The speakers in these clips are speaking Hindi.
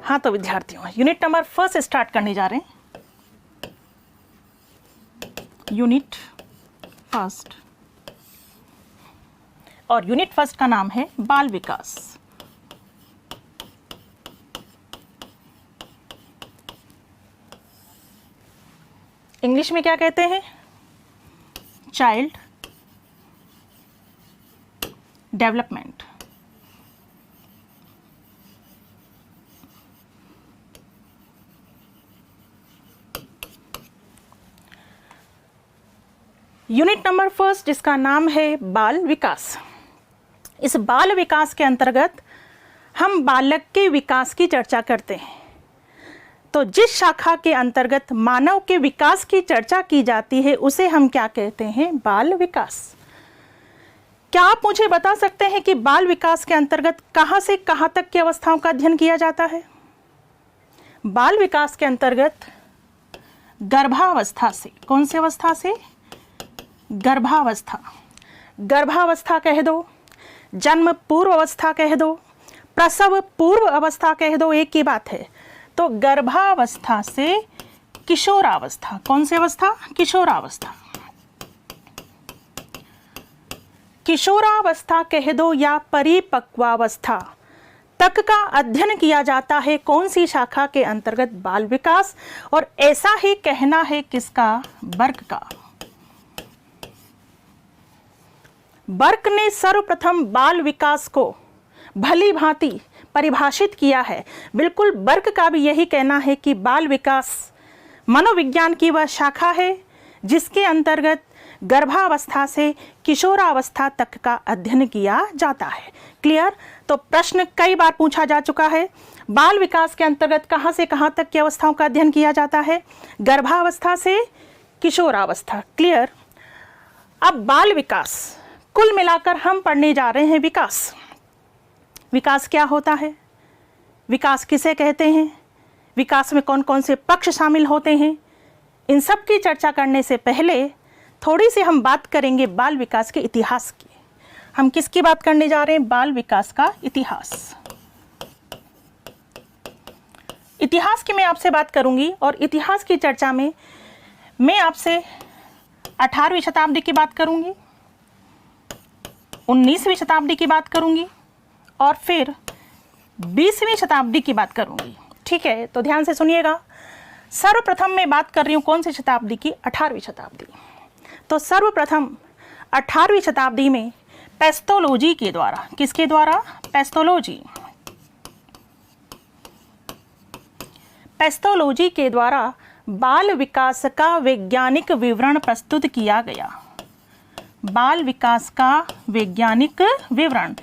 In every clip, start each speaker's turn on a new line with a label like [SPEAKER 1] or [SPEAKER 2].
[SPEAKER 1] हाँ तो विद्यार्थियों, यूनिट नंबर फर्स्ट स्टार्ट करने जा रहे हैं। यूनिट फर्स्ट, और यूनिट फर्स्ट का नाम है बाल विकास। इंग्लिश में क्या कहते हैं? Child development. Unit number first जिसका नाम है बाल विकास। इस बाल विकास के अंतर्गत हम बालक के विकास की चर्चा करते हैं। तो जिस शाखा के अंतर्गत मानव के विकास की चर्चा की जाती है उसे हम क्या कहते हैं? बाल विकास। क्या आप मुझे बता सकते हैं कि बाल विकास के अंतर्गत कहाँ से कहाँ तक की अवस्थाओं का अध्ययन किया जाता है? बाल विकास के अंतर्गत गर्भावस्था से, कौन सी अवस्था से? गर्भावस्था। गर्भावस्था कह दो, जन्म पूर्व अवस्था कह दो, प्रसव पूर्व अवस्था कह दो, एक ही बात है। तो गर्भावस्था से किशोरावस्था, कौन सी अवस्था? किशोरावस्था। किशोरावस्था कह दो या परिपक्वावस्था तक का अध्ययन किया जाता है कौन सी शाखा के अंतर्गत? बाल विकास। और ऐसा ही कहना है किसका? बर्क का। बर्क ने सर्वप्रथम बाल विकास को भली भांति परिभाषित किया है। बिल्कुल बर्क का भी यही कहना है कि बाल विकास मनोविज्ञान की वह शाखा है जिसके अंतर्गत गर्भावस्था से किशोरावस्था तक का अध्ययन किया जाता है। क्लियर? तो प्रश्न कई बार पूछा जा चुका है, बाल विकास के अंतर्गत कहाँ से कहाँ तक की अवस्थाओं का अध्ययन किया जाता है? गर्भावस्था से किशोरावस्था। क्लियर? अब बाल विकास कुल मिलाकर हम पढ़ने जा रहे हैं विकास। विकास क्या होता है? विकास किसे कहते हैं? विकास में कौन कौन से पक्ष शामिल होते हैं? इन सब की चर्चा करने से पहले थोड़ी सी हम बात करेंगे बाल विकास के इतिहास की। हम किसकी बात करने जा रहे हैं? बाल विकास का इतिहास। इतिहास की मैं आपसे बात करूंगी और इतिहास की चर्चा में मैं आपसे 18वीं शताब्दी की बात करूंगी, 19वीं शताब्दी की बात करूंगी और फिर 20वीं शताब्दी की बात करूंगी। ठीक है, तो ध्यान से सुनिएगा। सर्वप्रथम मैं बात कर रही हूँ कौन सी शताब्दी की? 18वीं शताब्दी। तो सर्वप्रथम 18वीं शताब्दी में पेस्थोलॉजी के द्वारा, किसके द्वारा? पेस्थोलॉजी। पेस्थोलॉजी के द्वारा बाल विकास का वैज्ञानिक विवरण प्रस्तुत किया गया। बाल विकास का वैज्ञानिक विवरण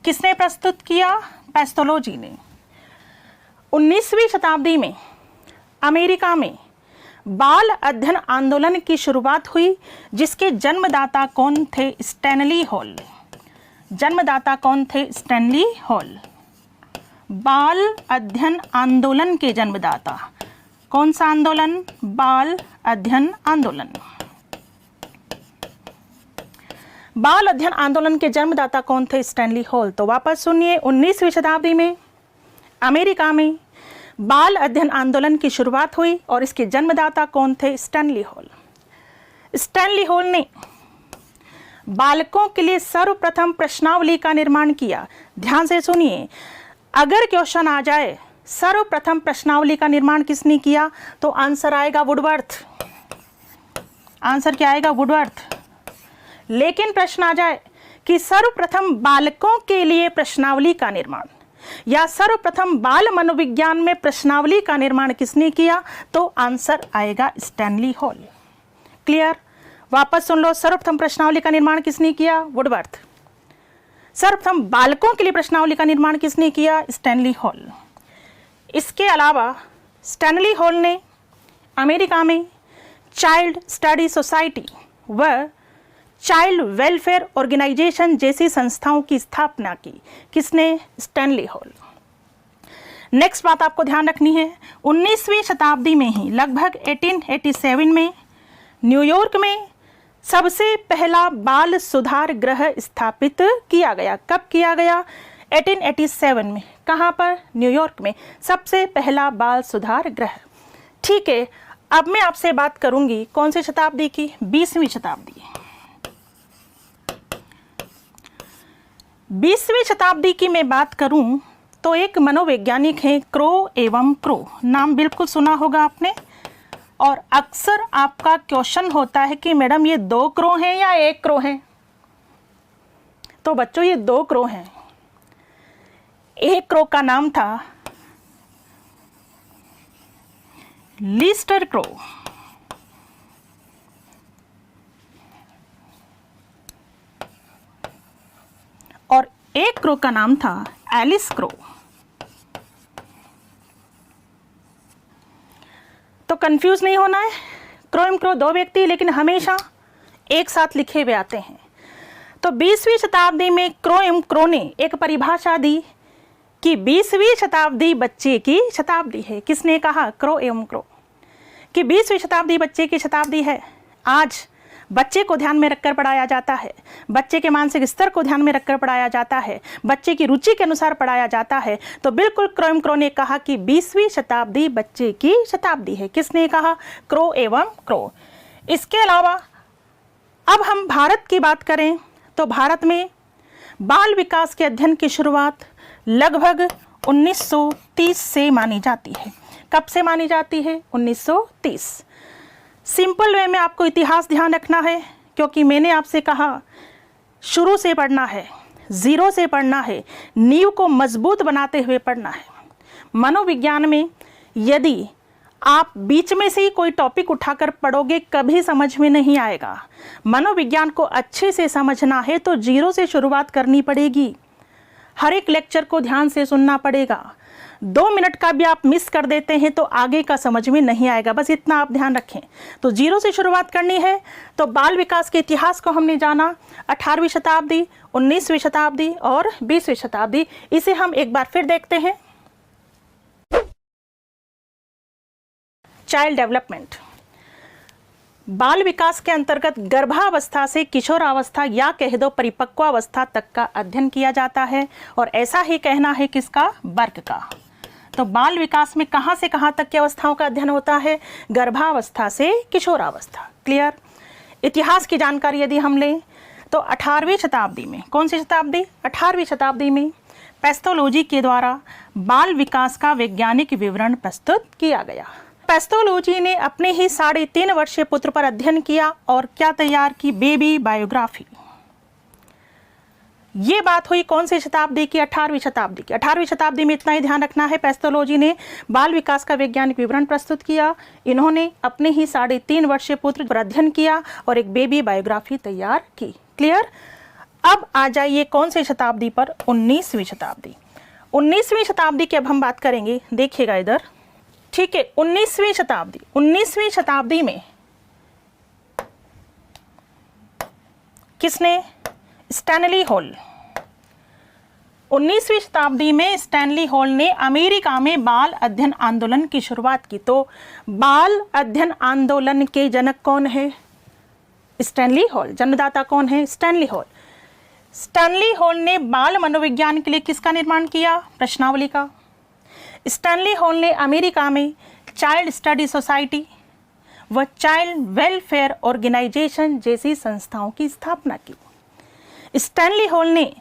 [SPEAKER 1] किसने प्रस्तुत किया? पेस्थोलॉजी ने। 19वीं शताब्दी में अमेरिका में बाल अध्ययन आंदोलन की शुरुआत हुई जिसके जन्मदाता कौन थे? Stanley hall. जन्मदाता कौन थे? Stanley hall. बाल अध्ययन आंदोलन के जन्मदाता। कौन सा आंदोलन? बाल अध्ययन आंदोलन। बाल अध्ययन आंदोलन के जन्मदाता कौन थे? Stanley hall. तो वापस सुनिए, 19वीं शताब्दी में अमेरिका में बाल अध्ययन आंदोलन की शुरुआत हुई और इसके जन्मदाता कौन थे? Stanley hall. स्टैनली हॉल ने बालकों के लिए सर्वप्रथम प्रश्नावली का निर्माण किया। ध्यान से सुनिए, अगर क्वेश्चन आ जाए सर्वप्रथम प्रश्नावली का निर्माण किसने किया तो आंसर आएगा वुडवर्थ। आंसर क्या आएगा? वुडवर्थ। लेकिन प्रश्न आ जाए कि सर्वप्रथम बालकों के लिए प्रश्नावली का निर्माण या सर्वप्रथम बाल मनोविज्ञान में प्रश्नावली का निर्माण किसने किया तो आंसर आएगा स्टैनली हॉल। क्लियर? वापस सुन लो, सर्वप्रथम प्रश्नावली का निर्माण किसने किया? वुडवर्थ। सर्वप्रथम बालकों के लिए प्रश्नावली का निर्माण किसने किया? Stanley hall. इसके अलावा स्टैनली हॉल ने अमेरिका में चाइल्ड स्टडी सोसाइटी व चाइल्ड वेलफेयर ऑर्गेनाइजेशन जैसी संस्थाओं की स्थापना की। किसने? Stanley hall. नेक्स्ट बात आपको ध्यान रखनी है, 19वीं शताब्दी में ही लगभग 1887 में न्यूयॉर्क में सबसे पहला बाल सुधार गृह स्थापित किया गया। कब किया गया? 1887 में। कहाँ पर? न्यूयॉर्क में सबसे पहला बाल सुधार गृह। ठीक है, अब मैं आपसे बात करूंगी कौन सी शताब्दी की? 20वीं शताब्दी। 20वीं शताब्दी की मैं बात करूं तो एक मनोवैज्ञानिक हैं क्रो एवं क्रो, नाम बिल्कुल सुना होगा आपने। और अक्सर आपका क्वेश्चन होता है कि मैडम ये 2 क्रो हैं या 1 क्रो हैं? तो बच्चों ये 2 क्रो हैं। एक क्रो का नाम था लीस्टर क्रो और एक क्रो का नाम था एलिस क्रो। तो कंफ्यूज नहीं होना है, क्रो एवं क्रो 2 व्यक्ति लेकिन हमेशा एक साथ लिखे हुए आते हैं। तो 20वीं शताब्दी में क्रो एवं क्रो ने एक परिभाषा दी कि 20वीं शताब्दी बच्चे की शताब्दी है। किसने कहा? क्रो एवं क्रो, कि 20वीं शताब्दी बच्चे की शताब्दी है। आज बच्चे को ध्यान में रखकर पढ़ाया जाता है, बच्चे के मानसिक स्तर को ध्यान में रखकर पढ़ाया जाता है, बच्चे की रुचि के अनुसार पढ़ाया जाता है। तो बिल्कुल क्रो एवं क्रो ने कहा कि 20वीं शताब्दी बच्चे की शताब्दी है। किसने कहा? क्रो एवं क्रो। इसके अलावा अब हम भारत की बात करें तो भारत में बाल विकास के अध्ययन की शुरुआत लगभग 1930 से मानी जाती है। कब से मानी जाती है? 1930। सिंपल वे में आपको इतिहास ध्यान रखना है, क्योंकि मैंने आपसे कहा शुरू से पढ़ना है, ज़ीरो से पढ़ना है, नींव को मजबूत बनाते हुए पढ़ना है। मनोविज्ञान में यदि आप बीच में से ही कोई टॉपिक उठाकर पढ़ोगे कभी समझ में नहीं आएगा। मनोविज्ञान को अच्छे से समझना है तो जीरो से शुरुआत करनी पड़ेगी। हर एक लेक्चर को ध्यान से सुनना पड़ेगा। 2 मिनट का भी आप मिस कर देते हैं तो आगे का समझ में नहीं आएगा, बस इतना आप ध्यान रखें। तो जीरो से शुरुआत करनी है। तो बाल विकास के इतिहास को हमने जाना 18वीं शताब्दी, 19वीं शताब्दी और 20वीं शताब्दी। इसे हम एक बार फिर देखते हैं। चाइल्ड डेवलपमेंट, बाल विकास के अंतर्गत गर्भावस्था से किशोरावस्था या कह दो परिपक्वावस्था तक का अध्ययन किया जाता है। और ऐसा ही कहना है किसका? बर्क का। तो बाल विकास में कहाँ से कहाँ तक की अवस्थाओं का अध्ययन होता है? गर्भावस्था से किशोरावस्था। क्लियर? इतिहास की जानकारी यदि हम लें तो 18वीं शताब्दी में, कौन सी शताब्दी? 18वीं शताब्दी में पैथोलॉजी के द्वारा बाल विकास का वैज्ञानिक विवरण प्रस्तुत किया गया। पैथोलॉजी ने अपने ही 3.5 वर्षीय पुत्र पर अध्ययन किया और क्या तैयार की? Baby biography. ये बात हुई कौन सी शताब्दी की? 18वीं शताब्दी की। 18वीं शताब्दी में इतना ही ध्यान रखना है, पैथोलॉजी ने बाल विकास का वैज्ञानिक विवरण प्रस्तुत किया। इन्होंने अपने ही 3.5 वर्षीय पुत्र पर अध्ययन किया और एक बेबी बायोग्राफी तैयार की। क्लियर? अब आ जाइए कौन सी शताब्दी पर? 19वीं शताब्दी। 19वीं शताब्दी की अब हम बात करेंगे, देखिएगा इधर। ठीक है, 19वीं शताब्दी। 19वीं शताब्दी में किसने? Stanley hall. 19वीं शताब्दी में स्टैनली हॉल ने अमेरिका में बाल अध्ययन आंदोलन की शुरुआत की। तो बाल अध्ययन आंदोलन के जनक कौन है? Stanley hall. जन्मदाता कौन है? Stanley hall. स्टैनली हॉल ने बाल मनोविज्ञान के लिए किसका निर्माण किया? प्रश्नावली का। स्टैनली हॉल ने अमेरिका में चाइल्ड स्टडी सोसाइटी व चाइल्ड वेलफेयर ऑर्गेनाइजेशन जैसी संस्थाओं की स्थापना की। स्टैनली हॉल ने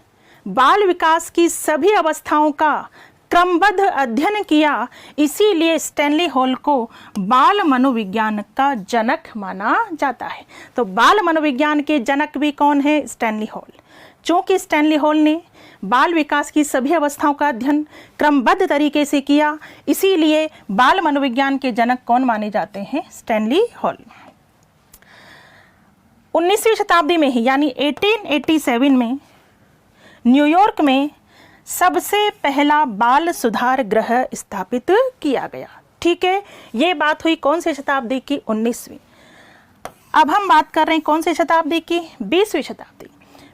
[SPEAKER 1] बाल विकास की सभी अवस्थाओं का क्रमबद्ध अध्ययन किया, इसीलिए स्टैनली हॉल को बाल मनोविज्ञान का जनक माना जाता है। तो बाल मनोविज्ञान के जनक भी कौन है? Stanley hall. चूंकि स्टैनली हॉल ने बाल विकास की सभी अवस्थाओं का अध्ययन क्रमबद्ध तरीके से किया, इसीलिए बाल मनोविज्ञान के जनक कौन माने जाते हैं? Stanley hall. 19वीं शताब्दी में ही यानी 1887 में न्यूयॉर्क में सबसे पहला बाल सुधार गृह स्थापित किया गया। ठीक है, ये बात हुई कौन सी शताब्दी की? 19वीं। अब हम बात कर रहे हैं कौन सी शताब्दी की? 20वीं शताब्दी।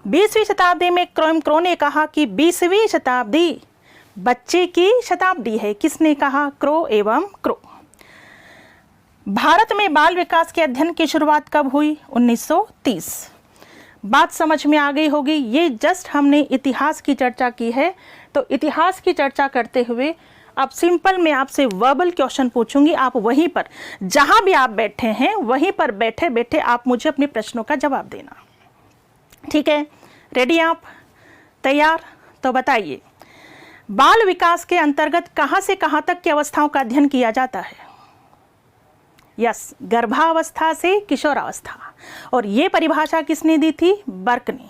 [SPEAKER 1] 20वीं शताब्दी में क्रो ने कहा कि 20वीं शताब्दी बच्चे की शताब्दी है। किसने कहा? क्रो एवं क्रो। भारत में बाल विकास के अध्ययन की शुरुआत कब हुई? 1930। बात समझ में आ गई होगी। ये जस्ट हमने इतिहास की चर्चा की है। तो इतिहास की चर्चा करते हुए अब सिंपल मैं आपसे वर्बल क्वेश्चन पूछूंगी, आप वहीं पर जहां भी आप बैठे हैं वहीं पर बैठे बैठे आप मुझे अपने प्रश्नों का जवाब देना। ठीक है, रेडी आप? तैयार? तो बताइए, बाल विकास के अंतर्गत कहां से कहां तक की अवस्थाओं का अध्ययन किया जाता है? यस, गर्भावस्था से किशोरावस्था। और ये परिभाषा किसने दी थी? बर्क ने।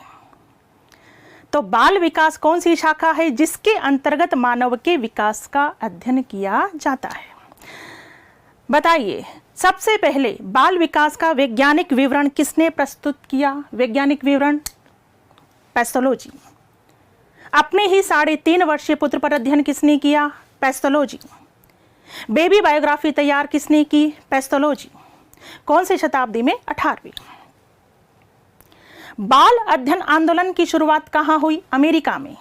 [SPEAKER 1] तो बाल विकास कौन सी शाखा है जिसके अंतर्गत मानव के विकास का अध्ययन किया जाता है? बताइए, सबसे पहले बाल विकास का वैज्ञानिक विवरण किसने प्रस्तुत किया? वैज्ञानिक विवरण पैथोलॉजी। अपने ही 3.5 वर्षीय पुत्र पर अध्ययन किसने किया? पैथोलॉजी। बेबी बायोग्राफी तैयार किसने की? पैथोलॉजी। कौन सी शताब्दी में? 18वीं। बाल अध्ययन आंदोलन की शुरुआत कहां हुई? अमेरिका में।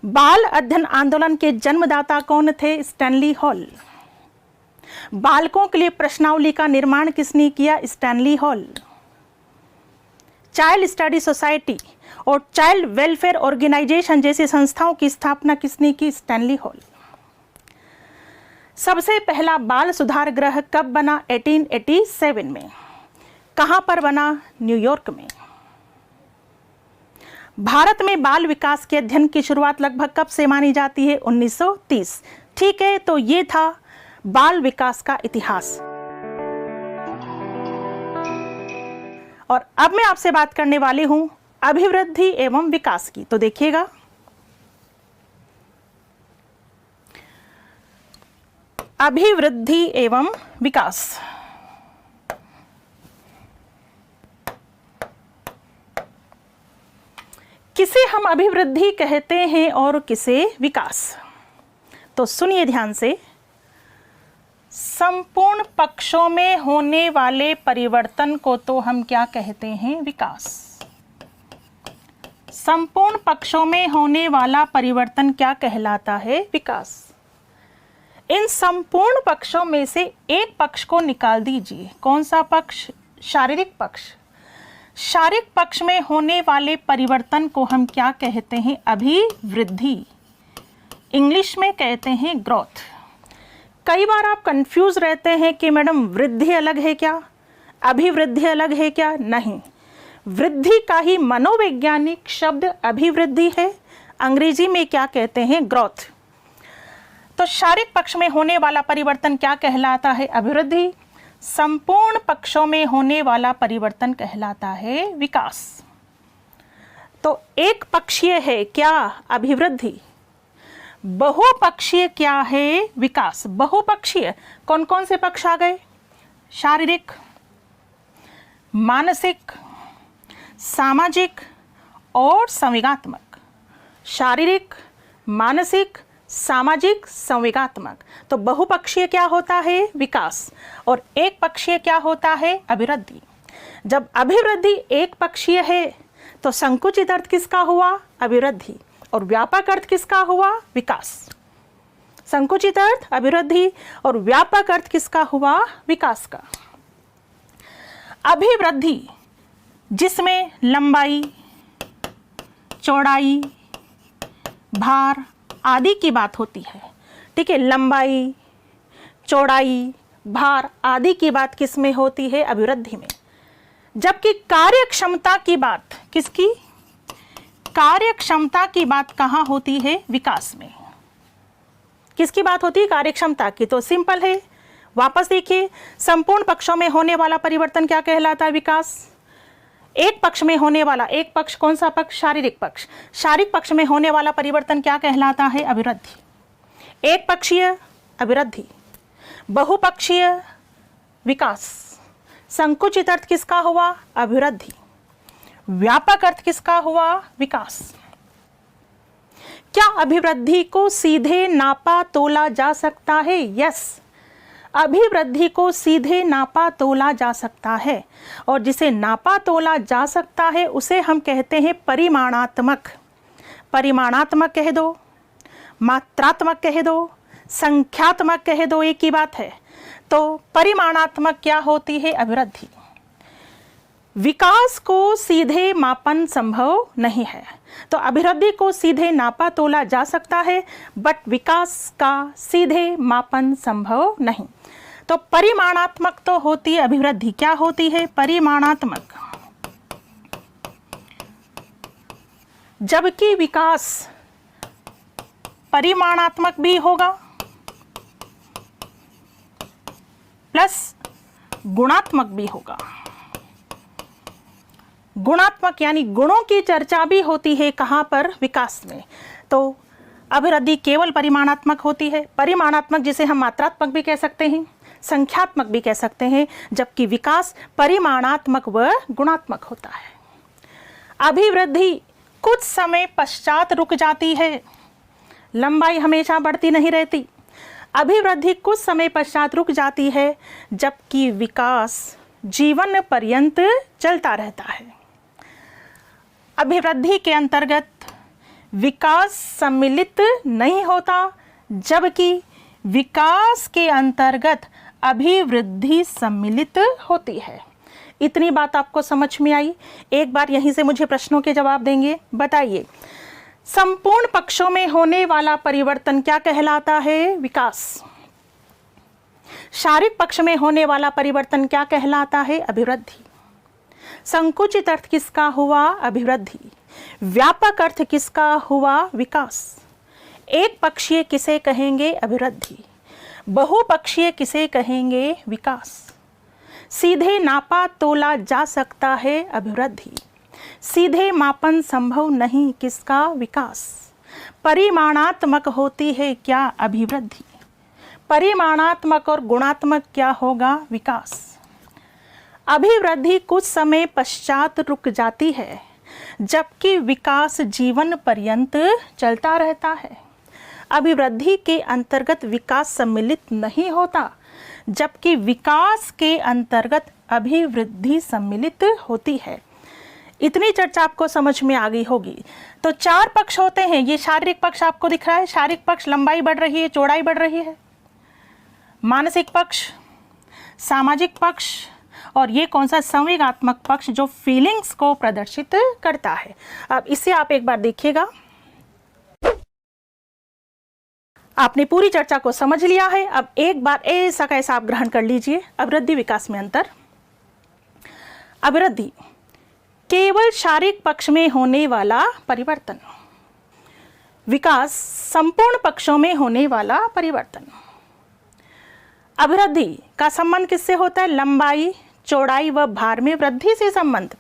[SPEAKER 1] बाल अध्ययन आंदोलन के जन्मदाता कौन थे? Stanley hall. बालकों के लिए प्रश्नावली का निर्माण किसने किया? Stanley hall. Child study society और चाइल्ड वेलफेयर ऑर्गेनाइजेशन जैसी संस्थाओं की स्थापना किसने की? Stanley hall. सबसे पहला बाल सुधार गृह कब बना? 1887 में। कहां पर बना? न्यूयॉर्क में। भारत में बाल विकास के अध्ययन की शुरुआत लगभग कब से मानी जाती है? 1930। ठीक है, तो ये था बाल विकास का इतिहास। और अब मैं आपसे बात करने वाली हूं अभिवृद्धि एवं विकास की। तो देखिएगा, अभिवृद्धि एवं विकास। किसे हम अभिवृद्धि कहते हैं और किसे विकास? तो सुनिए ध्यान से। संपूर्ण पक्षों में होने वाले परिवर्तन को तो हम क्या कहते हैं? विकास। संपूर्ण पक्षों में होने वाला परिवर्तन क्या कहलाता है? विकास। इन संपूर्ण पक्षों में से एक पक्ष को निकाल दीजिए। कौन सा पक्ष? शारीरिक पक्ष। शारीरिक पक्ष में होने वाले परिवर्तन को हम क्या कहते हैं? अभिवृद्धि। इंग्लिश में कहते हैं ग्रोथ। कई बार आप कंफ्यूज रहते हैं कि मैडम वृद्धि अलग है क्या, अभिवृद्धि अलग है क्या? नहीं, वृद्धि का ही मनोवैज्ञानिक शब्द अभिवृद्धि है। अंग्रेजी में क्या कहते हैं? ग्रोथ। तो शारीरिक पक्ष में होने वाला परिवर्तन क्या कहलाता है? अभिवृद्धि। संपूर्ण पक्षों में होने वाला परिवर्तन कहलाता है विकास। तो एक पक्षीय है क्या? अभिवृद्धि। बहुपक्षीय क्या है? विकास। बहुपक्षीय कौन कौन से पक्ष आ गए? शारीरिक, मानसिक, सामाजिक और संवेगात्मक। शारीरिक, मानसिक, सामाजिक, संवेगात्मक। तो बहुपक्षीय क्या होता है? विकास। और एक पक्षीय क्या होता है? अभिवृद्धि। जब अभिवृद्धि एक पक्षीय है तो संकुचित अर्थ किसका हुआ? अभिवृद्धि। और व्यापक अर्थ किसका हुआ? विकास। संकुचित अर्थ अभिवृद्धि और व्यापक अर्थ किसका हुआ? विकास का। अभिवृद्धि जिसमें लंबाई, चौड़ाई, भार आदि की बात होती है। ठीक है, लंबाई, चौड़ाई, भार आदि की बात किस में होती है? अभिवृद्धि में। जबकि कार्यक्षमता की बात किसकी? कार्यक्षमता की बात कहाँ होती है? विकास में। किसकी बात होती है? कार्यक्षमता की। तो सिंपल है, वापस देखिए, संपूर्ण पक्षों में होने वाला परिवर्तन क्या कहलाता है? विकास। एक पक्ष में होने वाला, एक पक्ष कौन सा पक्ष? शारीरिक पक्ष। शारीरिक पक्ष में होने वाला परिवर्तन क्या कहलाता है? अभिवृद्धि। एक पक्षीय अभिवृद्धि, बहुपक्षीय विकास। संकुचित अर्थ किसका हुआ? अभिवृद्धि। व्यापक अर्थ किसका हुआ? विकास। क्या अभिवृद्धि को सीधे नापा तोला जा सकता है? यस, अभिवृद्धि को सीधे नापा तोला जा सकता है। और जिसे नापा तोला जा सकता है उसे हम कहते हैं परिमाणात्मक। परिमाणात्मक कह दो, मात्रात्मक कह दो, संख्यात्मक कह दो, एक ही बात है। तो परिमाणात्मक क्या होती है? अभिवृद्धि। विकास को सीधे मापन संभव नहीं है। तो अभिवृद्धि को सीधे नापा तोला जा सकता है, बट विकास का सीधे मापन संभव नहीं। तो परिमाणात्मक तो होती है अभिवृद्धि, क्या होती है? परिमाणात्मक। जबकि विकास परिमाणात्मक भी होगा प्लस गुणात्मक भी होगा। गुणात्मक यानी गुणों की चर्चा भी होती है कहाँ पर? विकास में। तो अभिवृद्धि केवल परिमाणात्मक होती है। परिमाणात्मक जिसे हम मात्रात्मक भी कह सकते हैं, संख्यात्मक भी कह सकते हैं, जबकि विकास परिमाणात्मक व गुणात्मक होता है। अभिवृद्धि कुछ समय पश्चात रुक जाती है, लंबाई हमेशा बढ़ती नहीं रहती। अभिवृद्धि कुछ समय पश्चात रुक जाती है, जबकि विकास जीवन पर्यंत चलता रहता है। अभिवृद्धि के अंतर्गत विकास सम्मिलित नहीं होता, जबकि विकास के अंतर्गत अभिवृद्धि सम्मिलित होती है। इतनी बात आपको समझ में आई? एक बार यहीं से मुझे प्रश्नों के जवाब देंगे। बताइए, संपूर्ण पक्षों में होने वाला परिवर्तन क्या कहलाता है? विकास। शारीरिक पक्ष में होने वाला परिवर्तन क्या कहलाता है? अभिवृद्धि। संकुचित अर्थ किसका हुआ? अभिवृद्धि। व्यापक अर्थ किसका हुआ? विकास। एक पक्षीय किसे कहेंगे? अभिवृद्धि। बहुपक्षीय किसे कहेंगे? विकास। सीधे नापा तोला जा सकता है? अभिवृद्धि। सीधे मापन संभव नहीं, किसका? विकास। परिमाणात्मक होती है क्या? अभिवृद्धि। परिमाणात्मक और गुणात्मक क्या होगा? विकास। अभिवृद्धि कुछ समय पश्चात रुक जाती है, जबकि विकास जीवन पर्यंत चलता रहता है। अभिवृद्धि के अंतर्गत विकास सम्मिलित नहीं होता, जबकि विकास के अंतर्गत अभिवृद्धि सम्मिलित होती है। इतनी चर्चा आपको समझ में आ गई होगी। तो चार पक्ष होते हैं। ये शारीरिक पक्ष आपको दिख रहा है। शारीरिक पक्ष लंबाई बढ़ रही है, चौड़ाई बढ़ रही है। मानसिक पक्ष, सामाजिक पक्ष, और ये कौन सा? संवेगात्मक पक्ष, जो फीलिंग्स को प्रदर्शित करता है। अब इसे आप एक बार देखिएगा। आपने पूरी चर्चा को समझ लिया है। अब एक बार ऐसा कैसा आप ग्रहण कर लीजिए। अभिवृद्धि विकास में अंतर। अभिवृद्धि केवल शारीरिक पक्ष में होने वाला परिवर्तन, विकास संपूर्ण पक्षों में होने वाला परिवर्तन। अभिवृद्धि का संबंध किससे होता है? लंबाई, चौड़ाई व भार में वृद्धि से संबंध,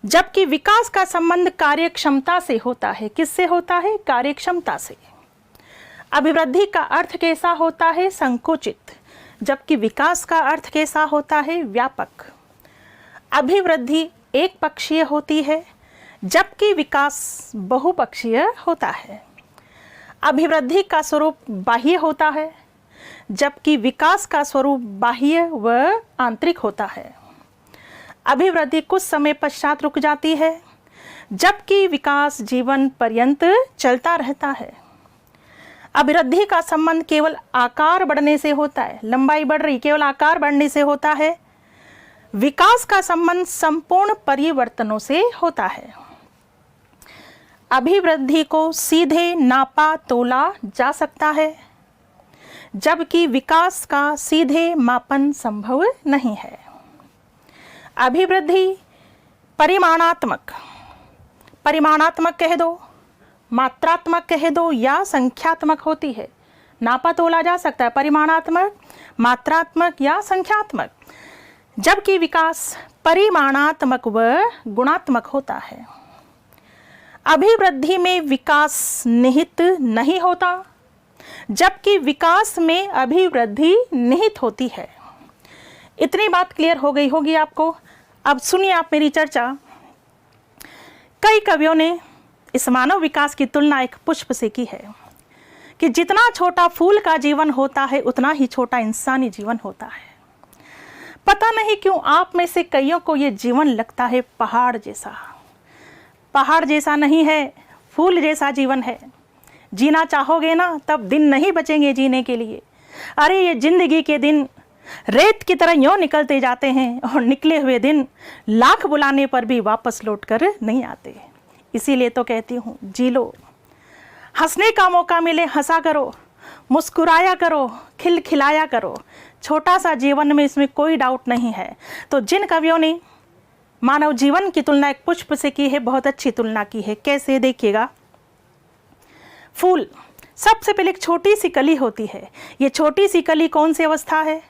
[SPEAKER 1] जबकि विकास का संबंध कार्यक्षमता से होता है। किससे होता है? कार्यक्षमता से। अभिवृद्धि का अर्थ कैसा होता है? संकुचित, जबकि विकास का अर्थ कैसा होता है? व्यापक। अभिवृद्धि एक पक्षीय होती है, जबकि विकास बहुपक्षीय होता है। अभिवृद्धि का स्वरूप बाह्य होता है, जबकि विकास का स्वरूप बाह्य व आंतरिक होता है। अभिवृद्धि कुछ समय पश्चात रुक जाती है, जबकि विकास जीवन पर्यंत चलता रहता है। अभिवृद्धि का संबंध केवल आकार बढ़ने से होता है। लंबाई बढ़ रही, केवल आकार बढ़ने से होता है। विकास का संबंध संपूर्ण परिवर्तनों से होता है। अभिवृद्धि को सीधे नापा तोला जा सकता है, जबकि विकास का सीधे मापन संभव नहीं है। अभिवृद्धि परिमाणात्मक, परिमाणात्मक कह दो, मात्रात्मक कह दो या संख्यात्मक होती है। नापा तोला जा सकता है परिमाणात्मक, मात्रात्मक या संख्यात्मक, जबकि विकास परिमाणात्मक व गुणात्मक होता है। अभिवृद्धि में विकास निहित नहीं होता, जबकि विकास में अभिवृद्धि निहित होती है। इतनी बात क्लियर हो गई होगी आपको। अब सुनिए आप मेरी चर्चा। कई कवियों ने इस मानव विकास की तुलना एक पुष्प से की है कि जितना छोटा फूल का जीवन होता है, उतना ही छोटा इंसानी जीवन होता है। पता नहीं क्यों आप में से कईयों को ये जीवन लगता है पहाड़ जैसा। पहाड़ जैसा नहीं है, फूल जैसा जीवन है। जीना चाहोगे ना, तब दिन नहीं बचेंगे जीने के लिए। अरे ये जिंदगी के दिन रेत की तरह यूं निकलते जाते हैं और निकले हुए दिन लाख बुलाने पर भी वापस लौट कर नहीं आते। इसीलिए तो कहती हूँ, जी लो, हंसने का मौका मिले हंसा करो, मुस्कुराया करो, खिलखिलाया करो। छोटा सा जीवन में, इसमें कोई डाउट नहीं है। तो जिन कवियों ने मानव जीवन की तुलना एक पुष्प से की है, बहुत अच्छी तुलना की है। कैसे, देखिएगा। फूल, सबसे पहले एक छोटी सी कली होती है। ये छोटी सी कली कौन सी अवस्था है?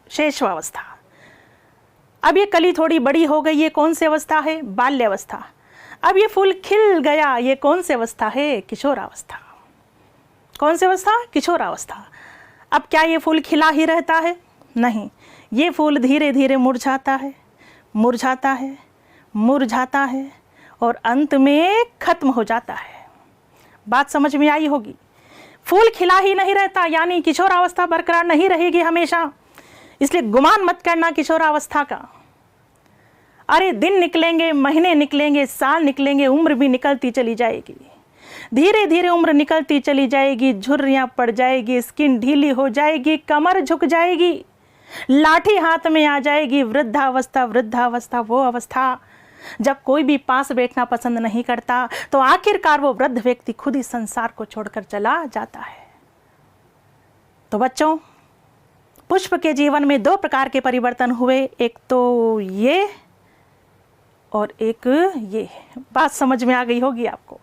[SPEAKER 1] शैशवावस्था। अब ये कली थोड़ी बड़ी हो गई, ये कौन सी अवस्था है? बाल्यावस्था। अब ये फूल खिल गया, ये कौन सी अवस्था है? किशोरावस्था। कौन सी अवस्था? किशोरावस्था। अब क्या ये फूल खिला ही रहता है? नहीं, ये फूल धीरे धीरे मुरझाता है, मुरझाता है, मुरझाता है और अंत में खत्म हो जाता है। बात समझ में आई होगी। फूल खिला ही नहीं रहता, यानी किशोरावस्था बरकरार नहीं रहेगी हमेशा। इसलिए गुमान मत करना किशोरावस्था का। अरे दिन निकलेंगे, महीने निकलेंगे, साल निकलेंगे, उम्र भी निकलती चली जाएगी। धीरे धीरे उम्र निकलती चली जाएगी, झुर्रियाँ पड़ जाएगी, स्किन ढीली हो जाएगी, कमर झुक जाएगी, लाठी हाथ में आ जाएगी। वृद्धावस्था, वृद्धावस्था वो अवस्था जब कोई भी पास बैठना पसंद नहीं करता, तो आखिरकार वो वृद्ध व्यक्ति खुद ही संसार को छोड़कर चला जाता है। तो बच्चों, पुष्प के जीवन में दो प्रकार के परिवर्तन हुए, एक तो ये और एक ये। बात समझ में आ गई होगी आपको।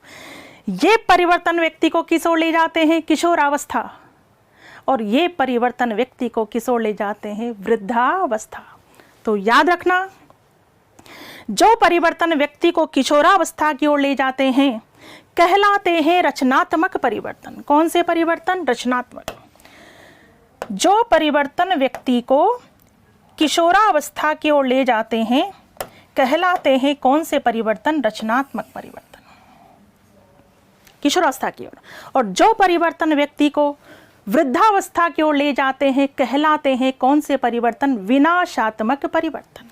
[SPEAKER 1] ये परिवर्तन व्यक्ति को किस ओर ले जाते हैं? किशोरावस्था। और ये परिवर्तन व्यक्ति को किस ओर ले जाते हैं? वृद्धावस्था। तो याद रखना, जो परिवर्तन व्यक्ति को किशोरावस्था की ओर ले जाते हैं कहलाते हैं रचनात्मक परिवर्तन। कौन से परिवर्तन? रचनात्मक। जो परिवर्तन व्यक्ति को किशोरावस्था की ओर ले जाते हैं कहलाते हैं कौन से परिवर्तन? रचनात्मक परिवर्तन, किशोरावस्था की ओर। और जो परिवर्तन व्यक्ति को वृद्धावस्था की ओर ले जाते हैं कहलाते हैं कौन से परिवर्तन? विनाशात्मक परिवर्तन।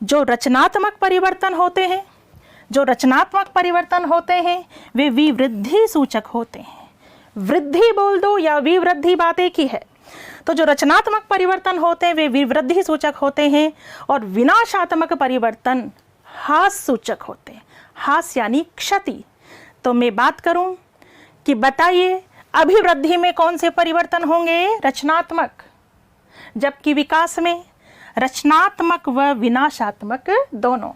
[SPEAKER 1] जो रचनात्मक परिवर्तन होते हैं, जो रचनात्मक परिवर्तन होते हैं वे विवृद्धि सूचक होते हैं। वृद्धि बोल दो या विवृद्धि, बात एक ही है। तो जो रचनात्मक परिवर्तन होते हैं वे विवृद्धि सूचक होते हैं और विनाशात्मक परिवर्तन हास सूचक होते हैं। हास यानी क्षति। तो मैं बात करूं कि बताइए, अभिवृद्धि में कौन से परिवर्तन होंगे? रचनात्मक। जबकि विकास में रचनात्मक व विनाशात्मक दोनों।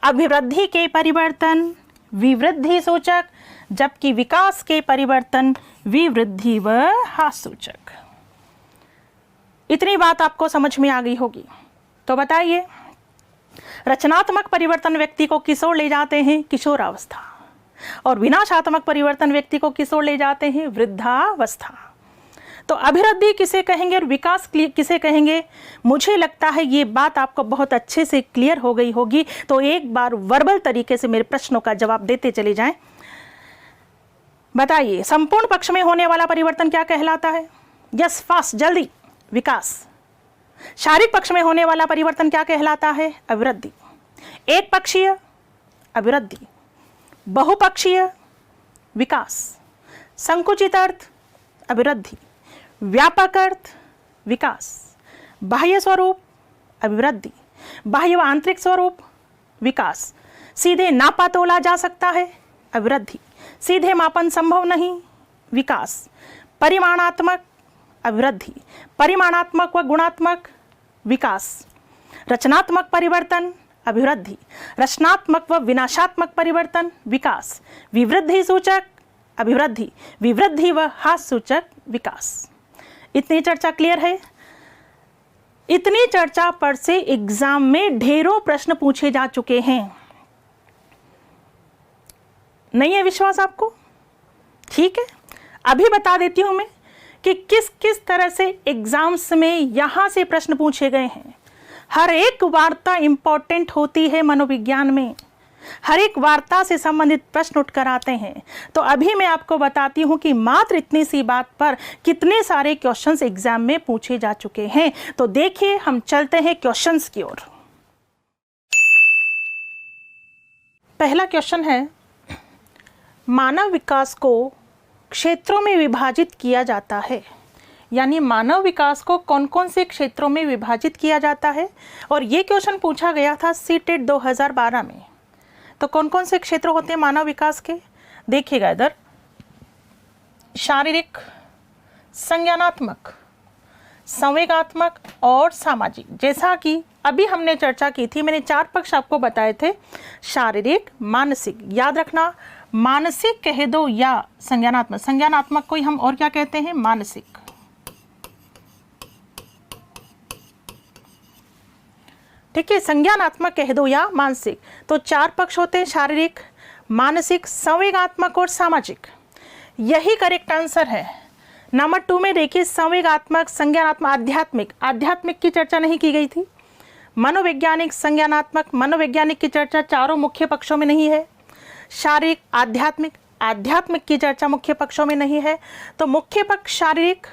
[SPEAKER 1] अभिवृद्धि के परिवर्तन विवृद्धि सूचक, जबकि विकास के परिवर्तन विवृद्धि व हास सूचक। इतनी बात आपको समझ में आ गई होगी। तो बताइए, रचनात्मक परिवर्तन व्यक्ति को किस ओर ले जाते हैं? किशोरावस्था। और विनाशात्मक परिवर्तन व्यक्ति को किस ओर ले जाते हैं? वृद्धावस्था। तो अभिवृद्धि किसे कहेंगे और विकास किसे कहेंगे? मुझे लगता है ये बात आपको बहुत अच्छे से क्लियर हो गई होगी। तो एक बार वर्बल तरीके से मेरे प्रश्नों का जवाब देते चले जाएं। बताइए, संपूर्ण पक्ष में होने वाला परिवर्तन क्या कहलाता है? यस, फास्ट, जल्दी, विकास। शारीरिक पक्ष में होने वाला परिवर्तन क्या कहलाता है? अभिवृद्धि। एक पक्षीय, अभिवृद्धि। बहुपक्षीय, विकास। संकुचित अर्थ, अभिवृद्धि। व्यापक अर्थ, विकास। बाह्य स्वरूप, अभिवृद्धि। बाह्य व आंतरिक स्वरूप, विकास। सीधे नापा तोला जा सकता है, अभिवृद्धि। सीधे मापन संभव नहीं, विकास। परिमाणात्मक, अभिवृद्धि। परिमाणात्मक व गुणात्मक, विकास। रचनात्मक परिवर्तन, अभिवृद्धि। रचनात्मक व विनाशात्मक परिवर्तन, विकास। विवृद्धि सूचक, अभिवृद्धि। विवृद्धि व हास सूचक, विकास। इतनी चर्चा क्लियर है? इतनी चर्चा पर से एग्जाम में ढेरों प्रश्न पूछे जा चुके हैं। नहीं है विश्वास आपको? ठीक है, अभी बता देती हूं मैं कि किस किस तरह से एग्जाम्स में यहां से प्रश्न पूछे गए हैं। हर एक वार्ता इंपॉर्टेंट होती है मनोविज्ञान में। हर एक वार्ता से संबंधित प्रश्न उठकर आते हैं। तो अभी मैं आपको बताती हूं कि मात्र इतनी सी बात पर कितने सारे क्वेश्चंस एग्जाम में पूछे जा चुके हैं। तो देखिए, हम चलते हैं क्वेश्चंस की ओर। पहला क्वेश्चन है, मानव विकास को क्षेत्रों में विभाजित किया जाता है। यानी मानव विकास को कौन कौन से क्षेत्रों में विभाजित किया जाता है। और ये क्वेश्चन पूछा गया था सीटेट 2012 में। तो कौन कौन से क्षेत्र होते हैं मानव विकास के, देखिएगा इधर, शारीरिक, संज्ञानात्मक, संवेगात्मक और सामाजिक। जैसा कि अभी हमने चर्चा की थी, मैंने 4 पक्ष आपको बताए थे, शारीरिक, मानसिक, याद रखना मानसिक कह दो या संज्ञानात्मक, संज्ञानात्मक को ही हम और क्या कहते हैं, मानसिक। ठीक है, संज्ञानात्मक कह दो या मानसिक। तो 4 पक्ष होते हैं, शारीरिक, मानसिक, संवेगात्मक और सामाजिक। यही करेक्ट आंसर है। नंबर 2 में देखिए, संवेगात्मक, संज्ञानात्मक, आध्यात्मिक। आध्यात्मिक की चर्चा नहीं की गई थी। मनोवैज्ञानिक, संज्ञानात्मक, मनोवैज्ञानिक की चर्चा चारों मुख्य पक्षों में नहीं है। शारीरिक, आध्यात्मिक, आध्यात्मिक की चर्चा मुख्य पक्षों में नहीं है। तो मुख्य पक्ष शारीरिक,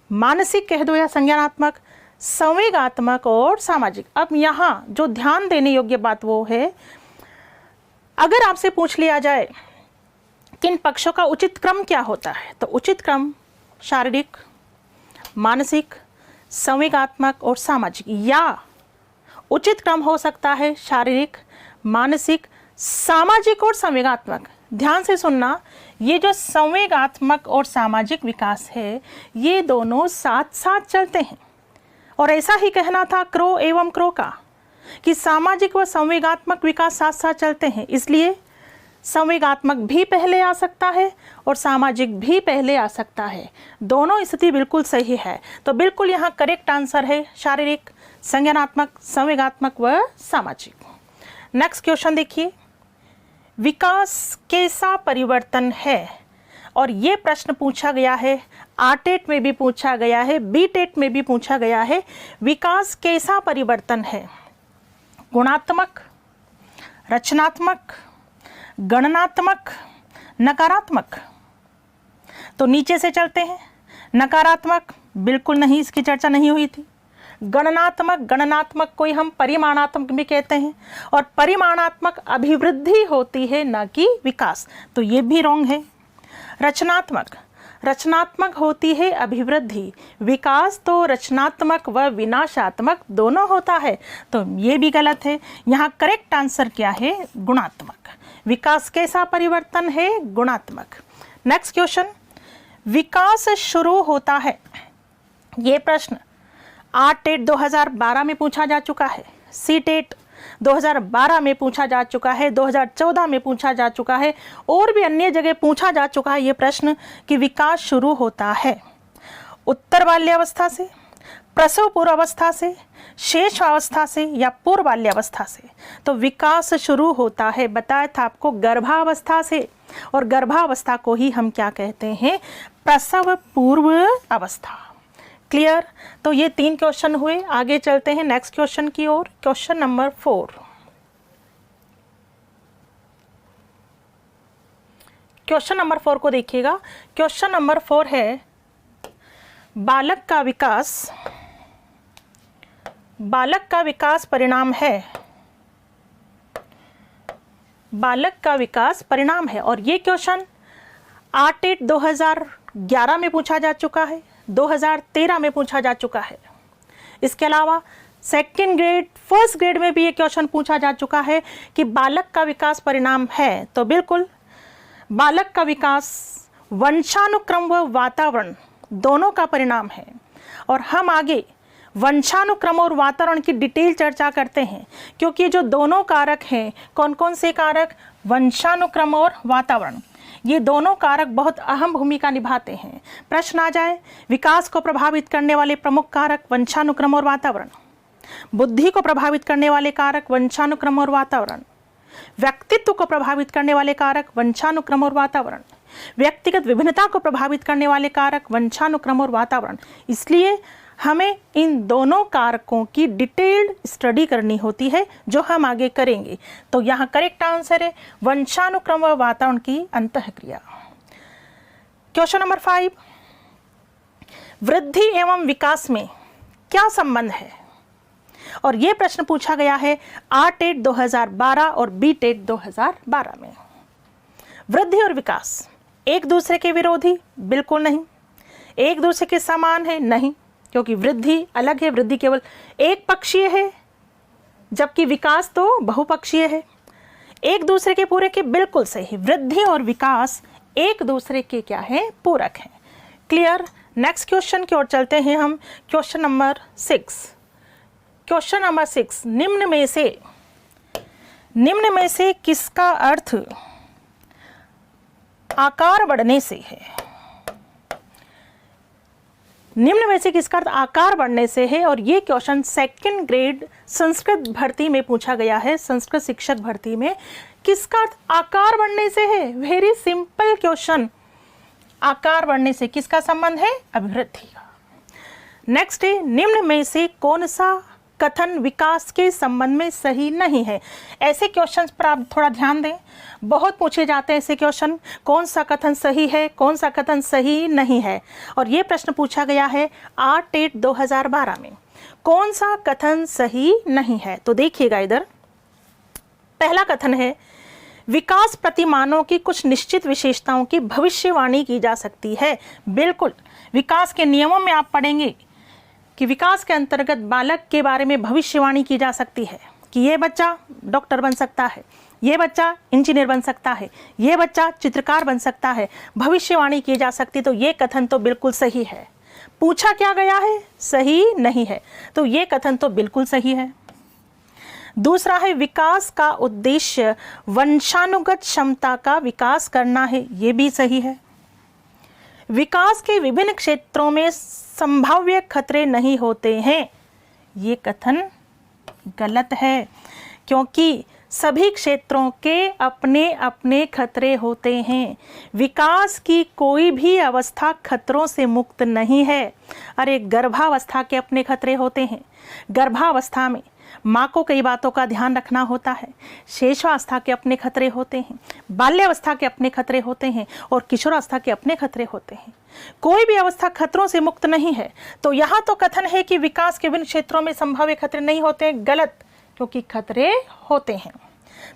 [SPEAKER 1] मानसिक कह दो या संज्ञानात्मक, संवेगात्मक और सामाजिक। अब यहाँ जो ध्यान देने योग्य बात वो है, अगर आपसे पूछ लिया जाए कि इन पक्षों का उचित क्रम क्या होता है, तो उचित क्रम शारीरिक, मानसिक, संवेगात्मक और सामाजिक, या उचित क्रम हो सकता है शारीरिक, मानसिक, सामाजिक और संवेगात्मक। ध्यान से सुनना, ये जो संवेगात्मक और सामाजिक विकास है, ये दोनों साथ साथ चलते हैं। और ऐसा ही कहना था क्रो एवं क्रो का, कि सामाजिक व संवेगात्मक विकास साथ साथ चलते हैं। इसलिए संवेगात्मक भी पहले आ सकता है और सामाजिक भी पहले आ सकता है। दोनों स्थिति बिल्कुल सही है। तो बिल्कुल यहाँ करेक्ट आंसर है शारीरिक, संज्ञानात्मक, संवेगात्मक व सामाजिक। नेक्स्ट क्वेश्चन देखिए, विकास कैसा परिवर्तन है। और ये प्रश्न पूछा गया है, आरटेट में भी पूछा गया है, बीटेट में भी पूछा गया है। विकास कैसा परिवर्तन है, गुणात्मक, रचनात्मक, गणनात्मक, नकारात्मक। तो नीचे से चलते हैं। नकारात्मक बिल्कुल नहीं, इसकी चर्चा नहीं हुई थी। गणनात्मक, गणनात्मक को ही हम परिमाणात्मक भी कहते हैं, और परिमाणात्मक अभिवृद्धि होती है न कि विकास, तो ये भी रॉन्ग है। रचनात्मक, रचनात्मक होती है अभिवृद्धि, विकास तो रचनात्मक व विनाशात्मक दोनों होता है, तो ये भी गलत है। यहाँ करेक्ट आंसर क्या है, गुणात्मक। विकास कैसा परिवर्तन है, गुणात्मक। नेक्स्ट क्वेश्चन, विकास शुरू होता है। ये प्रश्न आरटेट 2012 में पूछा जा चुका है, सीटेट 2012 में पूछा जा चुका है, 2014 में पूछा जा चुका है, और भी अन्य जगह पूछा जा चुका है ये प्रश्न कि विकास शुरू होता है उत्तर बाल्यावस्था से, प्रसव पूर्वावस्था से, शेष अवस्था से या पूर्व बाल्यावस्था से। तो विकास शुरू होता है, बताया था आपको, गर्भावस्था से, और गर्भावस्था को ही हम क्या कहते हैं, प्रसव पूर्व अवस्था। क्लियर। तो ये 3 क्वेश्चन हुए। आगे चलते हैं नेक्स्ट क्वेश्चन की ओर। Question number 4। क्वेश्चन नंबर 4 को देखिएगा। क्वेश्चन नंबर 4 है, बालक का विकास, बालक का विकास परिणाम है, बालक का विकास परिणाम है। और ये क्वेश्चन आरटेट 2011 में पूछा जा चुका है, 2013 में पूछा जा चुका है। इसके अलावा सेकंड ग्रेड, फर्स्ट ग्रेड में भी ये क्वेश्चन पूछा जा चुका है कि बालक का विकास परिणाम है। तो बिल्कुल बालक का विकास वंशानुक्रम व वातावरण दोनों का परिणाम है। और हम आगे वंशानुक्रम और वातावरण की डिटेल चर्चा करते हैं, क्योंकि जो दोनों कारक हैं, कौन कौन से कारक, वंशानुक्रम और वातावरण, ये दोनों कारक बहुत अहम भूमिका निभाते हैं। प्रश्न आ जाए, विकास को प्रभावित करने वाले प्रमुख कारक वंशानुक्रम और वातावरण, बुद्धि को प्रभावित करने वाले कारक वंशानुक्रम और वातावरण, व्यक्तित्व को प्रभावित करने वाले कारक वंशानुक्रम और वातावरण, व्यक्तिगत विभिन्नता को प्रभावित करने वाले कारक वंशानुक्रम और वातावरण। इसलिए हमें इन दोनों कारकों की डिटेल्ड स्टडी करनी होती है, जो हम आगे करेंगे। तो यहाँ करेक्ट आंसर है वंशानुक्रम व वातावरण की अंतःक्रिया। क्वेश्चन नंबर 5, वृद्धि एवं विकास में क्या संबंध है। और ये प्रश्न पूछा गया है आरटेट 2012 और बीटेट 2012 में। वृद्धि और विकास एक दूसरे के विरोधी, बिल्कुल नहीं। एक दूसरे के समान है? नहीं, क्योंकि वृद्धि अलग है, वृद्धि केवल एक पक्षीय है जबकि विकास तो बहुपक्षीय है। एक दूसरे के पूरक के, बिल्कुल सही, वृद्धि और विकास एक दूसरे के क्या है? पूरक हैं। क्लियर। नेक्स्ट क्वेश्चन की ओर चलते हैं हम। Question number 6। क्वेश्चन नंबर 6, निम्न में से किसका अर्थ आकार बढ़ने से है? निम्न में से किसका अर्थ आकार बढ़ने से है? और ये क्वेश्चन 2nd ग्रेड संस्कृत भर्ती में पूछा गया है। संस्कृत शिक्षक भर्ती में किसका अर्थ आकार बढ़ने से है? Very simple question. आकार बढ़ने से किसका संबंध है? अभिवृद्धि का। नेक्स्ट है, निम्न में से कौन सा कथन विकास के संबंध में सही नहीं है? ऐसे क्वेश्चंस पर आप थोड़ा ध्यान दें, बहुत पूछे जाते हैं ऐसे क्वेश्चन। कौन सा कथन सही है, कौन सा कथन सही नहीं है? और ये प्रश्न पूछा गया है ART 2012 में। कौन सा कथन सही नहीं है? तो देखिएगा इधर, पहला कथन है, विकास प्रतिमानों की कुछ निश्चित विशेषताओं की भविष्यवाणी की जा सकती है। बिल्कुल, विकास के नियमों में आप पढ़ेंगे कि विकास के अंतर्गत बालक के बारे में भविष्यवाणी की जा सकती है कि ये बच्चा डॉक्टर बन सकता है, ये बच्चा इंजीनियर बन सकता है, ये बच्चा चित्रकार बन सकता है, भविष्यवाणी की जा सकती। तो ये कथन तो बिल्कुल सही है। पूछा क्या गया है? सही नहीं है, तो ये कथन तो बिल्कुल सही है। दूसरा है, विकास का उद्देश्य वंशानुगत क्षमता का विकास करना है। ये भी सही है। विकास के विभिन्न क्षेत्रों में संभाव्य खतरे नहीं होते हैं। ये कथन गलत है, क्योंकि सभी क्षेत्रों के अपने अपने खतरे होते हैं। विकास की कोई भी अवस्था खतरों से मुक्त नहीं है। अरे, गर्भावस्था के अपने खतरे होते हैं। गर्भावस्था में माँ को कई बातों का ध्यान रखना होता है। शेषावस्था के अपने खतरे होते हैं, बाल्यावस्था के अपने खतरे होते हैं, और किशोरावस्था के अपने खतरे होते हैं। कोई भी अवस्था खतरों से मुक्त नहीं है। तो यहाँ तो कथन है कि विकास के विभिन्न क्षेत्रों में संभाव्य खतरे नहीं होते। गलत, क्योंकि खतरे होते हैं।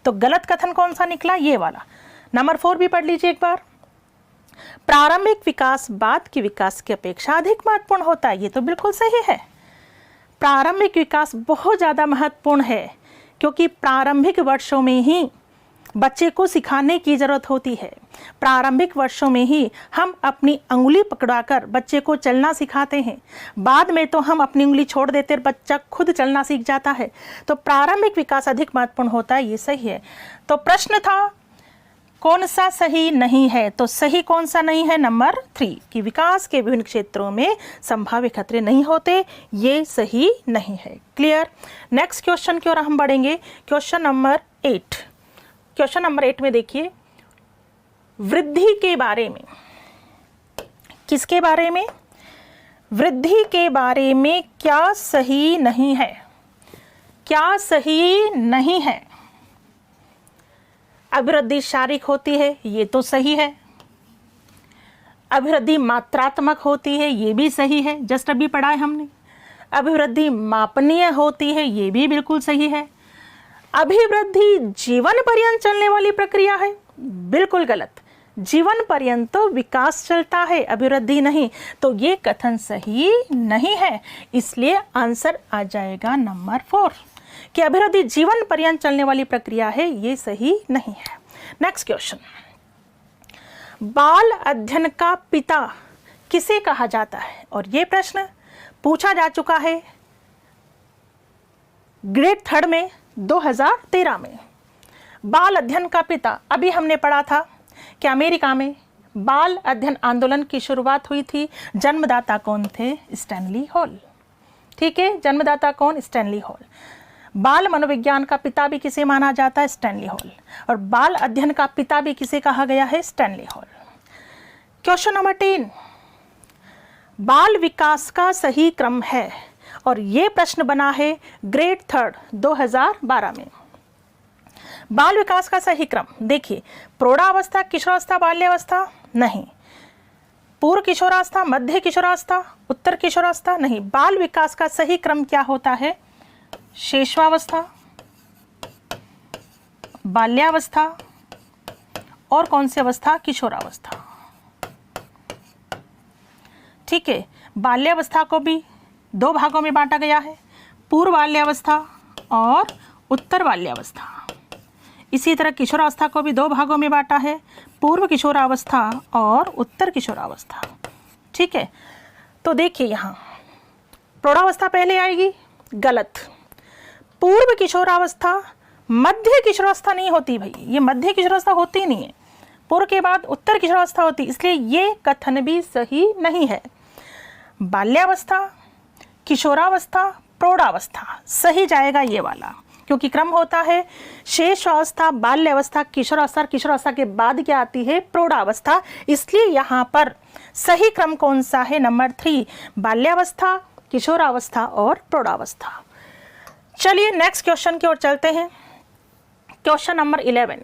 [SPEAKER 1] तो गलत कथन कौन सा निकला? ये वाला। नंबर 4 भी पढ़ लीजिए एक बार। प्रारंभिक विकास बाद की विकास की अपेक्षा अधिक महत्वपूर्ण होता है। ये तो बिल्कुल सही है। प्रारंभिक विकास बहुत ज़्यादा महत्वपूर्ण है, क्योंकि प्रारंभिक वर्षों में ही बच्चे को सिखाने की ज़रूरत होती है। प्रारंभिक वर्षों में ही हम अपनी अंगुली पकड़ाकर बच्चे को चलना सिखाते हैं। बाद में तो हम अपनी उंगली छोड़ देते हैं, बच्चा खुद चलना सीख जाता है। तो प्रारंभिक विकास अधिक महत्वपूर्ण होता है, ये सही है। तो प्रश्न था कौन सा सही नहीं है? तो सही कौन सा नहीं है? नंबर 3, कि विकास के विभिन्न क्षेत्रों में संभाव्य खतरे नहीं होते। ये सही नहीं है। क्लियर। नेक्स्ट क्वेश्चन की ओर हम बढ़ेंगे। Question number 8। क्वेश्चन नंबर 8 में देखिए, वृद्धि के बारे में, किसके बारे में? वृद्धि के बारे में क्या सही नहीं है? क्या सही नहीं है? अभिवृद्धि शारीरिक होती है, ये तो सही है। अभिवृद्धि मात्रात्मक होती है, ये भी सही है, जस्ट अभी पढ़ा है हमने। अभिवृद्धि मापनीय होती है, ये भी बिल्कुल सही है। अभिवृद्धि जीवन पर्यंत चलने वाली प्रक्रिया है, बिल्कुल गलत। जीवन पर्यंत तो विकास चलता है, अभिवृद्धि नहीं। तो ये कथन सही नहीं है, इसलिए आंसर आ जाएगा नंबर 4 कि अभिवृद्धि जीवन पर्यंत चलने वाली प्रक्रिया है। ये सही नहीं है। नेक्स्ट क्वेश्चन, बाल अध्ययन का पिता किसे कहा जाता है? और ये प्रश्न पूछा जा चुका है ग्रेड 3 में 2013 में। बाल अध्ययन का पिता, अभी हमने पढ़ा था कि अमेरिका में बाल अध्ययन आंदोलन की शुरुआत हुई थी। जन्मदाता कौन थे? Stanley hall. ठीक है, जन्मदाता कौन? Stanley hall. बाल मनोविज्ञान का पिता भी किसे माना जाता है? Stanley hall. और बाल अध्ययन का पिता भी किसे कहा गया है? Stanley hall. क्वेश्चन नंबर 10, बाल विकास का सही क्रम है। और यह प्रश्न बना है ग्रेड 3 2012 में। बाल विकास का सही क्रम देखिए, प्रौढ़ावस्था, किशोरावस्था, बाल्यावस्था नहीं, पूर्व किशोरावस्था, मध्य किशोरावस्था, उत्तर किशोरावस्था नहीं। बाल विकास का सही क्रम क्या होता है? शेषवावस्था, बाल्यावस्था, और कौन सी अवस्था? किशोरावस्था। ठीक है। बाल्यावस्था को भी 2 भागों में बांटा गया है, पूर्व बाल्यावस्था और उत्तर बाल्यावस्था। इसी तरह किशोरावस्था को भी 2 भागों में बांटा है, पूर्व किशोरावस्था और उत्तर किशोरावस्था। ठीक है, तो देखिए यहाँ प्रौढ़ावस्था पहले आएगी, गलत। पूर्व किशोरावस्था मध्य किशोरावस्था नहीं होती भाई, ये मध्य किशोरावस्था होती नहीं है, पूर्व के बाद उत्तर किशोरावस्था होती, इसलिए ये कथन भी सही नहीं है। बाल्यावस्था, किशोरावस्था, प्रौढ़ावस्था, सही जाएगा ये वाला, क्योंकि क्रम होता है शेष अवस्था, बाल्यावस्था, किशोरावस्था, किशोरावस्था के बाद क्या आती है, प्रौढ़ावस्था। इसलिए यहाँ पर सही क्रम कौन सा है, नंबर 3, बाल्यावस्था, किशोरावस्था और प्रौढ़ावस्था। चलिए नेक्स्ट क्वेश्चन की ओर चलते हैं। क्वेश्चन नंबर 11,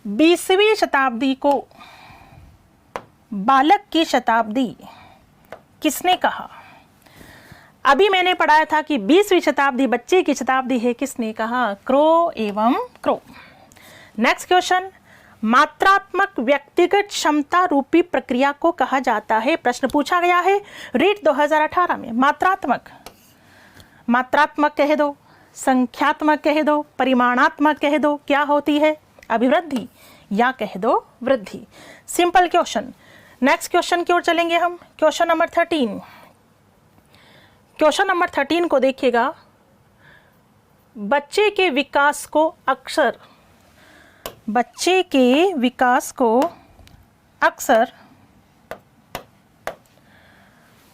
[SPEAKER 1] 20वीं शताब्दी को बालक की शताब्दी किसने कहा? अभी मैंने पढ़ाया था कि 20वीं शताब्दी बच्चे की शताब्दी है, किसने कहा? क्रो एवं क्रो। नेक्स्ट क्वेश्चन, मात्रात्मक व्यक्तिगत क्षमता रूपी प्रक्रिया को कहा जाता है? प्रश्न पूछा गया है रीट 2018 में। मात्रात्मक कह दो, संख्यात्मक कह दो, परिमाणात्मक कह दो, क्या होती है? अभिवृद्धि, या कह दो वृद्धि। Simple question. नेक्स्ट क्वेश्चन की ओर चलेंगे हम। Question number 13। क्वेश्चन नंबर 13 को देखिएगा। बच्चे के विकास को अक्सर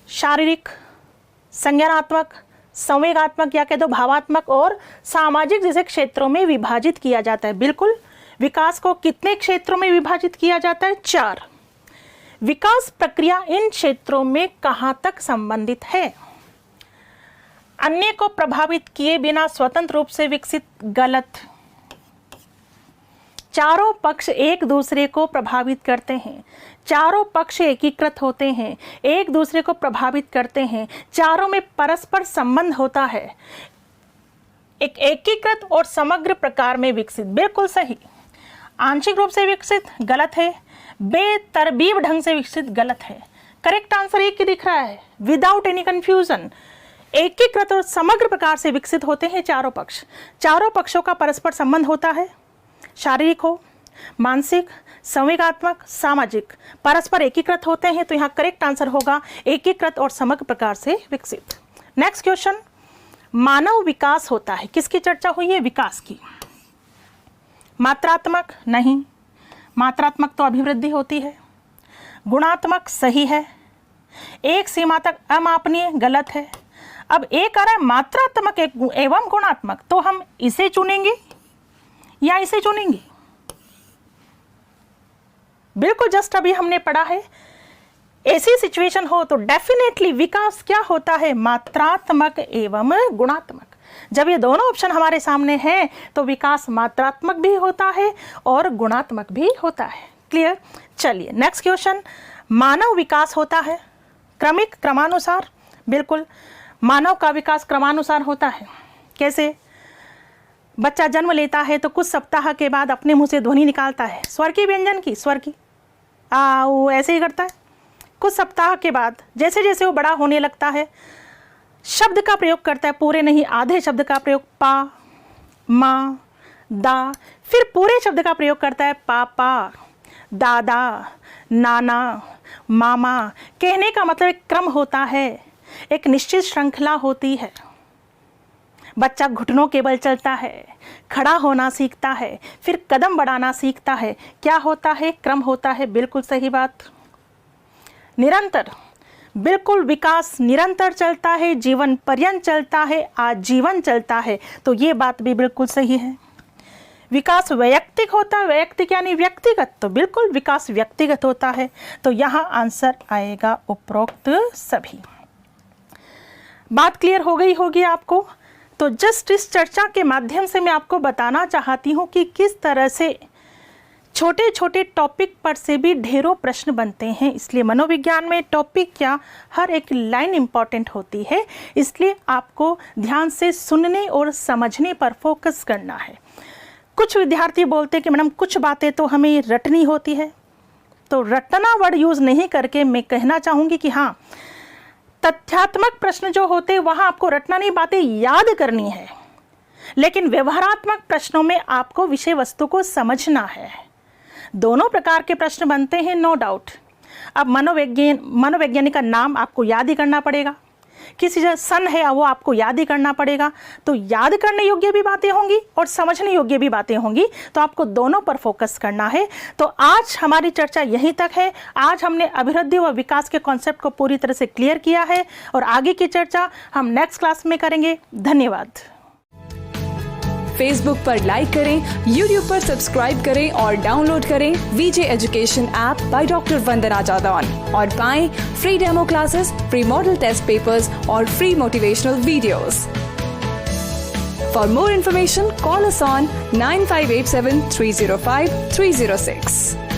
[SPEAKER 1] शारीरिक, संज्ञानात्मक, संवेगात्मक, या कह दो भावात्मक और सामाजिक जैसे क्षेत्रों में विभाजित किया जाता है। बिल्कुल, विकास को कितने क्षेत्रों में विभाजित किया जाता है? 4। विकास प्रक्रिया इन क्षेत्रों में कहां तक संबंधित है? अन्य को प्रभावित किए बिना स्वतंत्र रूप से विकसित, गलत। चारों पक्ष एक दूसरे को प्रभावित करते हैं, चारों पक्ष एकीकृत होते हैं, एक दूसरे को प्रभावित करते हैं, चारों में परस्पर संबंध होता है, एक एकीकृत और समग्र प्रकार में विकसित, बिल्कुल सही। आंशिक रूप से विकसित, गलत है। बेतरतीब ढंग से विकसित, गलत है। करेक्ट आंसर एक ही दिख रहा है, विदाउट एनी कंफ्यूजन। एकीकृत और समग्र प्रकार से विकसित होते हैं चारों पक्ष। चारों पक्षों का परस्पर संबंध होता है, शारीरिक हो, मानसिक, संवेगात्मक, सामाजिक, परस्पर एकीकृत होते हैं। तो यहाँ करेक्ट आंसर होगा एकीकृत और समग्र प्रकार से विकसित। नेक्स्ट क्वेश्चन, मानव विकास होता है, किसकी चर्चा हुई है? विकास की। मात्रात्मक, नहीं, मात्रात्मक तो अभिवृद्धि होती है। गुणात्मक, सही है। एक सीमा तक अमापनीय, गलत है। अब एक आ रहा है मात्रात्मक एवं गुणात्मक, तो हम इसे चुनेंगे या इसे चुनेंगे? बिल्कुल जस्ट अभी हमने पढ़ा है, ऐसी सिचुएशन हो तो डेफिनेटली विकास क्या होता है? मात्रात्मक एवं गुणात्मक। जब ये दोनों ऑप्शन हमारे सामने हैं तो विकास मात्रात्मक भी होता है और गुणात्मक भी होता है। क्लियर? चलिए नेक्स्ट क्वेश्चन, मानव विकास होता है क्रमिक, क्रमानुसार। बिल्कुल, मानव का विकास क्रमानुसार होता है। कैसे? बच्चा जन्म लेता है तो कुछ सप्ताह के बाद अपने मुंह से ध्वनि निकालता है, स्वर की, व्यंजन की, स्वर की, वो ऐसे ही करता है। कुछ सप्ताह के बाद जैसे जैसे वो बड़ा होने लगता है शब्द का प्रयोग करता है, पूरे नहीं आधे शब्द का प्रयोग, पा, माँ, दा, फिर पूरे शब्द का प्रयोग करता है, पापा, दादा, नाना, मामा। कहने का मतलब एक क्रम होता है, एक निश्चित श्रृंखला होती है। बच्चा घुटनों के बल चलता है, खड़ा होना सीखता है, फिर कदम बढ़ाना सीखता है। क्या होता है? क्रम होता है। बिल्कुल सही बात। निरंतर, बिल्कुल विकास निरंतर चलता है, जीवन पर्यंत चलता है, आजीवन चलता है। तो ये बात भी बिल्कुल सही है। विकास वैयक्तिक होता है, वैयक्तिक यानी व्यक्तिगत, तो बिल्कुल विकास व्यक्तिगत होता है। तो यहाँ आंसर आएगा उपरोक्त सभी। बात क्लियर हो गई होगी आपको। तो जस्ट इस चर्चा के माध्यम से मैं आपको बताना चाहती हूँ कि किस तरह से छोटे छोटे टॉपिक पर से भी ढेरों प्रश्न बनते हैं। इसलिए मनोविज्ञान में टॉपिक क्या, हर एक लाइन इम्पॉर्टेंट होती है। इसलिए आपको ध्यान से सुनने और समझने पर फोकस करना है। कुछ विद्यार्थी बोलते हैं कि मैडम कुछ बातें तो हमें रटनी होती है, तो रटना वर्ड यूज़ नहीं करके मैं कहना चाहूँगी कि हाँ, तथ्यात्मक प्रश्न जो होते हैं वहाँ आपको रटना नहीं, बातें याद करनी है, लेकिन व्यवहारात्मक प्रश्नों में आपको विषय वस्तु को समझना है। दोनों प्रकार के प्रश्न बनते हैं, नो डाउट। अब मनोवैज्ञानिक का नाम आपको याद ही करना पड़ेगा, किसी जो सन है वो आपको याद ही करना पड़ेगा। तो याद करने योग्य भी बातें होंगी और समझने योग्य भी बातें होंगी, तो आपको दोनों पर फोकस करना है। तो आज हमारी चर्चा यहीं तक है। आज हमने अभिवृद्धि व विकास के कॉन्सेप्ट को पूरी तरह से क्लियर किया है और आगे की चर्चा हम नेक्स्ट क्लास में करेंगे। धन्यवाद।
[SPEAKER 2] फेसबुक पर लाइक करें, यूट्यूब पर सब्सक्राइब करें और डाउनलोड करें VJ education app by doctor Vandana Jadaun और पाएं free demo classes, free model test papers और free motivational videos. For more information call us on 9587 305 306।